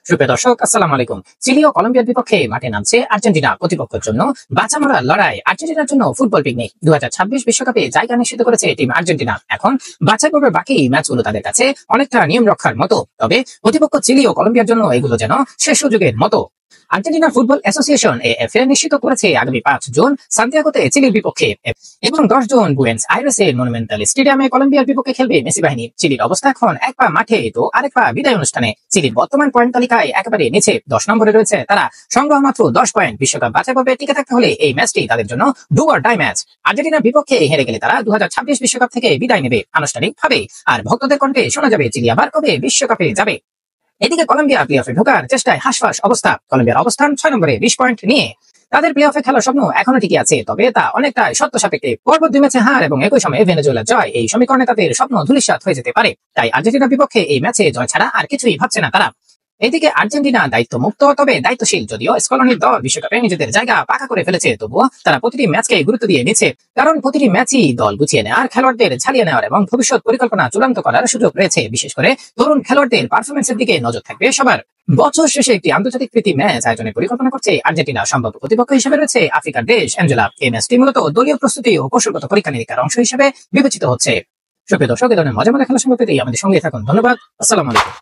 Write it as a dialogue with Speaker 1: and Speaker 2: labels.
Speaker 1: সুপ্রিয় দর্শক, আসসালামু আলাইকুম। চিলি ও কলম্বিয়ার বিপক্ষে মাঠে নামছে আর্জেন্টিনা। প্রতিপক্ষের জন্য বাঁচা মরার লড়াই। আর্জেন্টিনার জন্য ফুটবল পিকনিক। 2026 বিশ্বকাপে জায়গা নিশ্চিত করেছে টিম আর্জেন্টিনা। এখন বাছাই পর্বের বাকি ম্যাচগুলো তাদের কাছে অনেকটা নিয়ম রক্ষার মতো। তবে প্রতিপক্ষ চিলি ও কলম্বিয়ার জন্য এগুলো যেন শেষ সুযোগের মতো। আর্জেন্টিনা ফুটবল অ্যাসোসিয়েশন এএফএ নিশ্চিত করেছে আগামী 5 জুন সান্তিয়াগোতে চিলির বিপক্ষে এবং 10 জুন বুয়েন্স আইরেসের মনুমেন্টাল স্টেডিয়ামে কলম্বিয়ার বিপক্ষে খেলবে মেসি বাহিনী। চিলির অবস্থা এখন এক পা মাঠে তো আরেক পা বিদায় অনুষ্ঠানে। চিলির বর্তমান পয়েন্ট তালিকায় একেবারে নিচে 10 নম্বরে রয়েছে তারা। সংগ্রহ মাত্র 10 পয়েন্ট। বিশ্বকাপ বাছাই পর্বে টিকে থাকতে হলে এই ম্যাচটি তাদের জন্য ডু অর ডাই ম্যাচ। আর্জেন্টিনার বিপক্ষে হেরে গেলে তারা 2026 বিশ্বকাপ থেকে বিদায় নেবে আনুষ্ঠানিকভাবে। আর ভক্তদের কণ্ঠে শোনা যাবে চিলি আবার কবে বিশ্বকাপে যাবে। এদিকে কলম্বিয়া প্লে অফে ঢোকার চেষ্টায় হাসফাস অবস্থা। কলম্বিয়ার অবস্থান 6 নম্বরে 20 পয়েন্ট নিয়ে। তাদের প্লে অফে খেলার স্বপ্ন এখনো টিকে আছে, তবে তা অনেকটা সত্য সাপেক্ষে। পরপর 2 ম্যাচে হার এবং একই সময়ে ভেনেজুয়েলার জয় এই সমীকরণে তাদের স্বপ্ন ধূলিসাৎ হয়ে যেতে পারে। তাই আর্জেন্টিনার বিপক্ষে এই ম্যাচে জয় ছাড়া আর কিছুই ভাবছে না তারা। এদিকে আর্জেন্টিনা দায়িত্ব মুক্ত তবে দায়িত্বশীল। যদিও স্কলনির দল বিশ্বকাপে নিজেদের জায়গা পাকা করে ফেলেছে, তবুও তারা প্রতিটি ম্যাচকে গুরুত্ব দিয়ে নিচ্ছে। কারণ প্রতিটি ম্যাচই দল গুছিয়ে নেওয়ার, খেলোয়াড়দের ঝালিয়ে নেওয়ার এবং ভবিষ্যৎ পরিকল্পনা চূড়ান্ত করার সুযোগ রয়েছে। বিশেষ করে তরুণ খেলোয়াড়দের পারফরমেন্সের দিকে নজর থাকবে সবার। বছর শেষে একটি আন্তর্জাতিক প্রীতি ম্যাচ আয়োজনের পরিকল্পনা করছে আর্জেন্টিনা। সম্ভাব্য প্রতিপক্ষ হিসেবে রয়েছে আফ্রিকার দেশ অ্যাঞ্জোলা। এই ম্যাচটি মূলত দলীয় প্রস্তুতি ও কৌশলগত পরীক্ষা নিরীক্ষার অংশ হিসেবে বিবেচিত হচ্ছে। সুপ্রিয় দর্শক, এই ধরনের মজা মজা খেলা সম্পর্কে আমাদের সঙ্গে থাকুন। ধন্যবাদ। আসসালামু আলাইকুম।